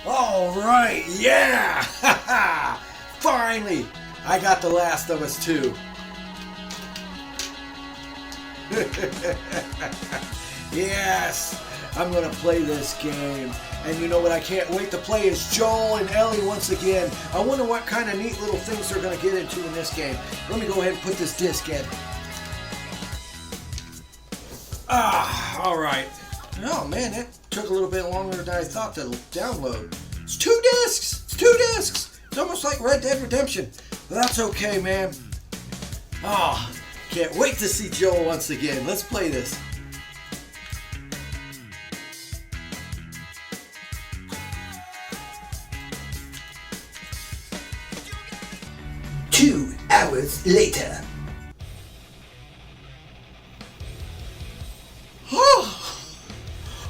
All right, yeah! Finally, I got The Last of Us 2. Yes, I'm gonna play this game. And you know what I can't wait to play is Joel and Ellie once again. I wonder what kind of neat little things they're gonna get into in this game. Let me go ahead and put this disc in. All right. Oh man, it took a little bit longer than I thought to download. It's 2 discs! It's 2 discs! It's almost like Red Dead Redemption. But that's okay, man. Oh, can't wait to see Joel once again. Let's play this. Two hours later.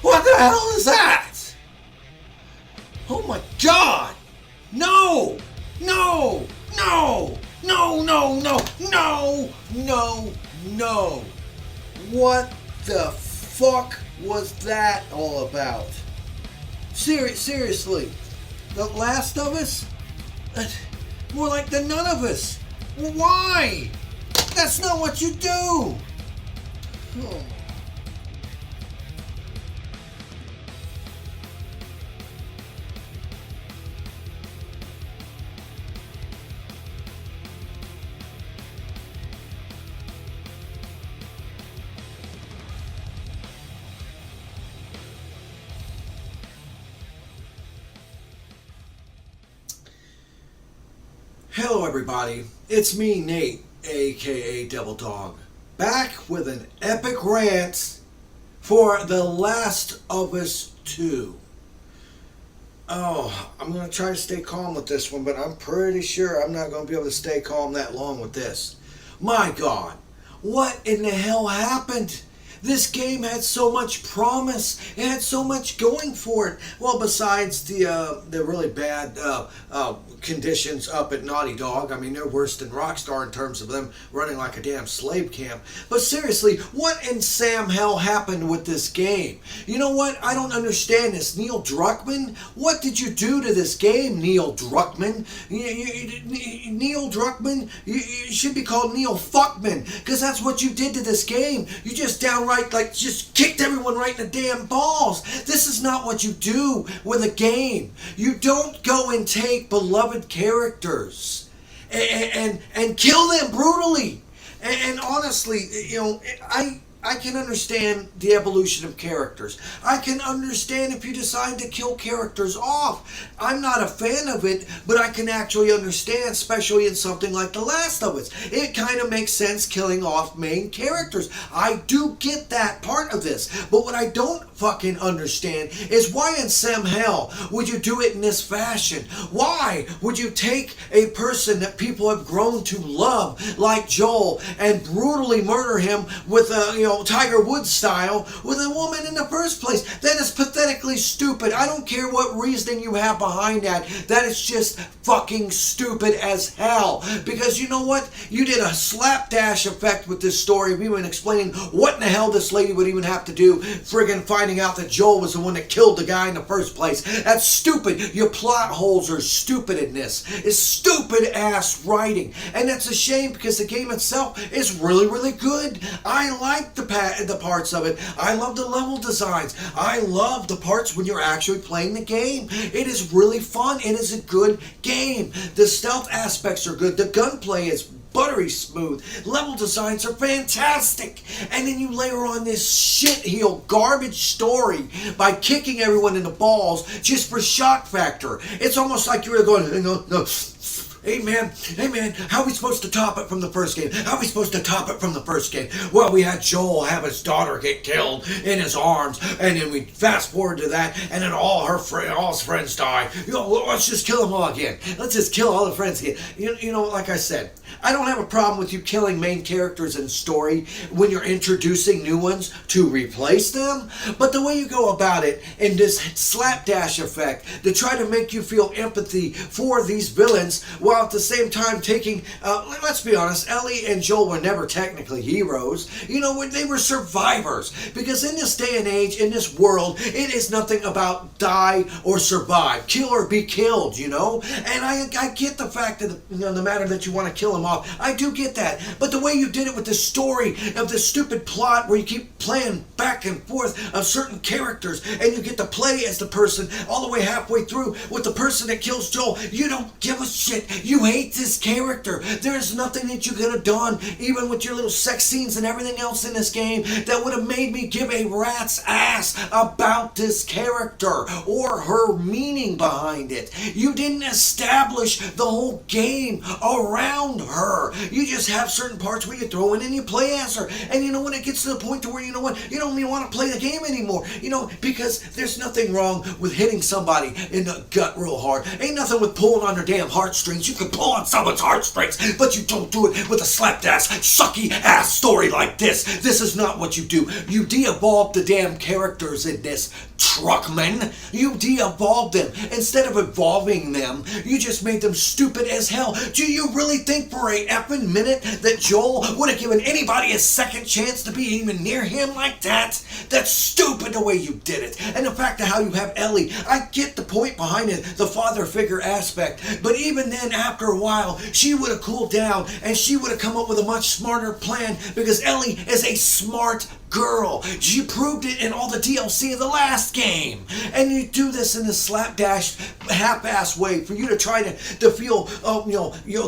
What the hell is that? Oh my God! No! No! No! No! No! No! No! No! No! What the fuck was that all about? Seriously, The Last of Us? More like the None of Us. Why? That's not what you do. Oh. Hello everybody, it's me Nate, aka Devil Dog, back with an epic rant for The Last of Us 2. Oh, I'm going to try to stay calm with this one, but I'm pretty sure I'm not going to be able to stay calm that long with this. My God, what in the hell happened? This game had so much promise. It had so much going for it. Well, besides the really bad conditions up at Naughty Dog. I mean, they're worse than Rockstar in terms of them running like a damn slave camp. But seriously, what in Sam hell happened with this game? You know what? I don't understand this. Neil Druckmann? What did you do to this game, Neil Druckmann? Neil Druckmann? You should be called Neil Fuckman, because that's what you did to this game. You just downright just kicked everyone right in the damn balls. This is not what you do with a game. You don't go and take beloved characters and kill them brutally. And honestly, you know, I can understand the evolution of characters. I can understand if you decide to kill characters off. I'm not a fan of it, but I can actually understand, especially in something like The Last of Us. It kind of makes sense killing off main characters. I do get that part of this. But what I don't fucking understand is why in Sam hell would you do it in this fashion? Why would you take a person that people have grown to love, like Joel, and brutally murder him with a, Tiger Woods style with a woman in the first place? That is pathetically stupid. I don't care what reasoning you have behind that. That is just fucking stupid as hell. Because you know what? You did a slapdash effect with this story. We were explaining what in the hell this lady would even have to do friggin' finding out that Joel was the one that killed the guy in the first place. That's stupid. Your plot holes are stupid in this. It's stupid ass writing. And that's a shame because the game itself is really, really good. I like the parts of it. I love the level designs. I love the parts when you're actually playing the game. It is really fun. It is a good game. The stealth aspects are good. The gunplay is buttery smooth. Level designs are fantastic. And then you layer on this shit-heel garbage story by kicking everyone in the balls just for shock factor. It's almost like you were going, no. Hey man, how are we supposed to top it from the first game? Well, we had Joel have his daughter get killed in his arms, and then we fast forward to that, and then all his friends die. Let's just kill them all again. Let's just kill all the friends again. You know, like I said, I don't have a problem with you killing main characters in story when you're introducing new ones to replace them. But the way you go about it in this slapdash effect to try to make you feel empathy for these villains while at the same time taking, let's be honest, Ellie and Joel were never technically heroes. You know, they were survivors. Because in this day and age, in this world, it is nothing about die or survive. Kill or be killed, you know? And I get the fact that, the matter that you want to kill them off. I do get that. But the way you did it with the story of this stupid plot where you keep playing back and forth of certain characters and you get to play as the person all the way halfway through with the person that kills Joel, you don't give a shit. You hate this character. There's nothing that you could have done, even with your little sex scenes and everything else in this game, that would have made me give a rat's ass about this character or her meaning behind it. You didn't establish the whole game around her. You just have certain parts where you throw in and you play as her. And you know, when it gets to the point to where, you know what, you don't even want to play the game anymore. You know, because there's nothing wrong with hitting somebody in the gut real hard. Ain't nothing with pulling on their damn heartstrings. You can pull on someone's heartstrings, but you don't do it with a slapdash, sucky ass story like this. This is not what you do. You de-evolve the damn characters in this, Truckman. You de-evolved them. Instead of evolving them, you just made them stupid as hell. Do you really think for a effing minute that Joel would have given anybody a second chance to be even near him like that? That's stupid the way you did it. And the fact of how you have Ellie, I get the point behind it, the father figure aspect, but even then, after a while, she would have cooled down and she would have come up with a much smarter plan, because Ellie is a smart girl. She proved it in all the DLC of the last game. And you do this in a slapdash, half-ass way for you to try to feel,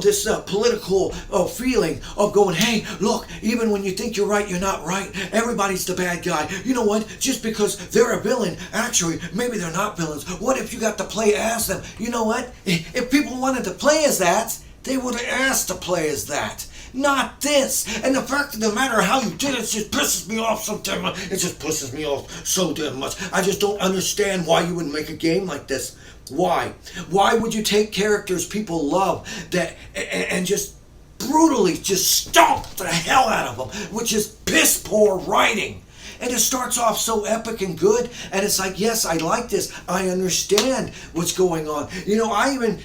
this political feeling of going, hey, look, even when you think you're right, you're not right. Everybody's the bad guy. You know what? Just because they're a villain, actually, maybe they're not villains. What if you got to play as them? You know what? If people wanted to play as that, they would have asked to play as that. Not this. And the fact of the matter, how you did it just pisses me off so damn much. It just pisses me off so damn much. I just don't understand why you would make a game like this. Why? Why would you take characters people love that and just brutally just stomp the hell out of them, which is piss poor writing? And it starts off so epic and good, and it's like, yes, I like this. I understand what's going on. I even,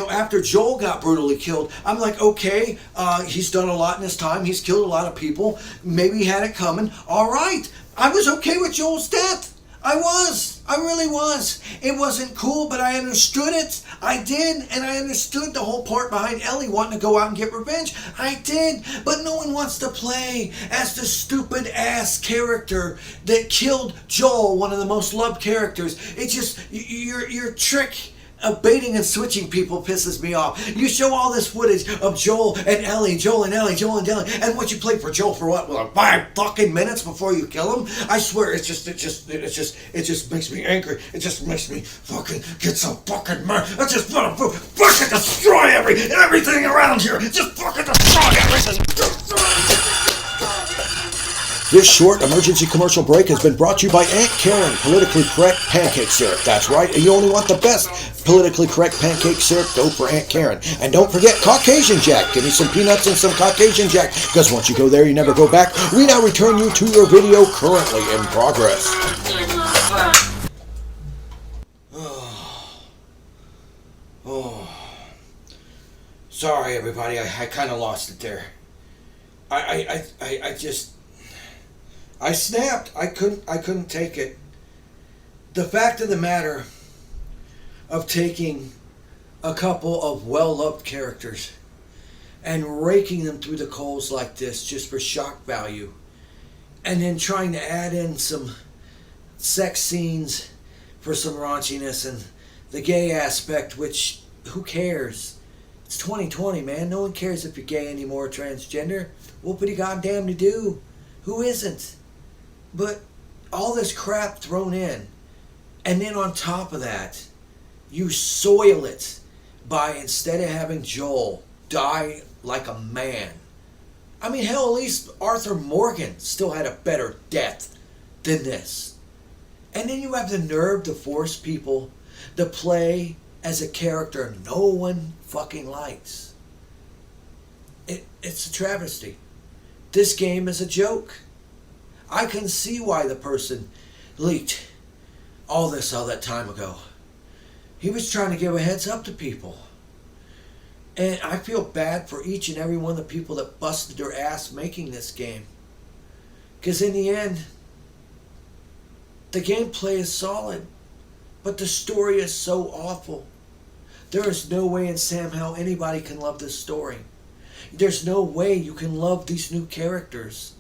after Joel got brutally killed, I'm like, okay, he's done a lot in his time. He's killed a lot of people. Maybe he had it coming. All right. I was okay with Joel's death. I really was. It wasn't cool, but I understood it. I did, and I understood the whole part behind Ellie wanting to go out and get revenge. I did, but no one wants to play as the stupid ass character that killed Joel, one of the most loved characters. It's just, your trick of baiting and switching people pisses me off. You show all this footage of Joel and Ellie, Joel and Ellie, and what you played for Joel for what? Like 5 fucking minutes before you kill him? I swear, it just makes me angry. It just makes me fucking get so fucking mad. I just want to fucking destroy everything around here. Just fucking destroy everything. This short emergency commercial break has been brought to you by Aunt Karen Politically Correct Pancake Syrup. That's right, you only want the best politically correct pancake syrup, go for Aunt Karen. And don't forget Caucasian Jack. Give me some peanuts and some Caucasian Jack, because once you go there, you never go back. We now return you to your video currently in progress. Sorry, everybody. I kind of lost it there. I snapped. I couldn't take it. The fact of the matter of taking a couple of well-loved characters and raking them through the coals like this just for shock value, and then trying to add in some sex scenes for some raunchiness and the gay aspect, which, who cares? It's 2020, man. No one cares if you're gay anymore, transgender. Whoopity goddamn to do. Who isn't? But all this crap thrown in, and then on top of that, you soil it by, instead of having Joel die like a man. I mean, hell, at least Arthur Morgan still had a better death than this. And then you have the nerve to force people to play as a character no one fucking likes. It's a travesty. This game is a joke. I can see why the person leaked all that time ago. He was trying to give a heads up to people. And I feel bad for each and every one of the people that busted their ass making this game. Because in the end, the gameplay is solid, but the story is so awful. There is no way in Sam hell anybody can love this story. There's no way you can love these new characters.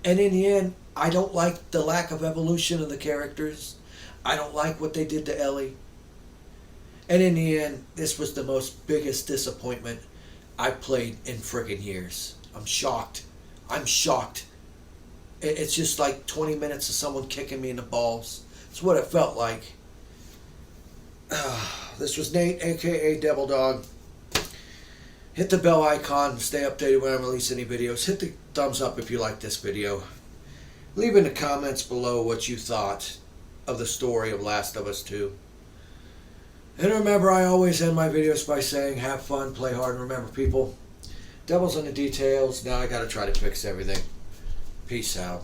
And in the end, I don't like the lack of evolution of the characters. I don't like what they did to Ellie. And in the end, this was the biggest disappointment I've played in friggin' years. I'm shocked. I'm shocked. It's just like 20 minutes of someone kicking me in the balls. It's what it felt like. This was Nate, aka Devil Dog. Hit the bell icon, stay updated when I release any videos. Hit the thumbs up if you like this video. Leave in the comments below what you thought of the story of Last of Us 2. And remember, I always end my videos by saying, have fun, play hard, and remember, people, devil's in the details. Now I gotta try to fix everything. Peace out.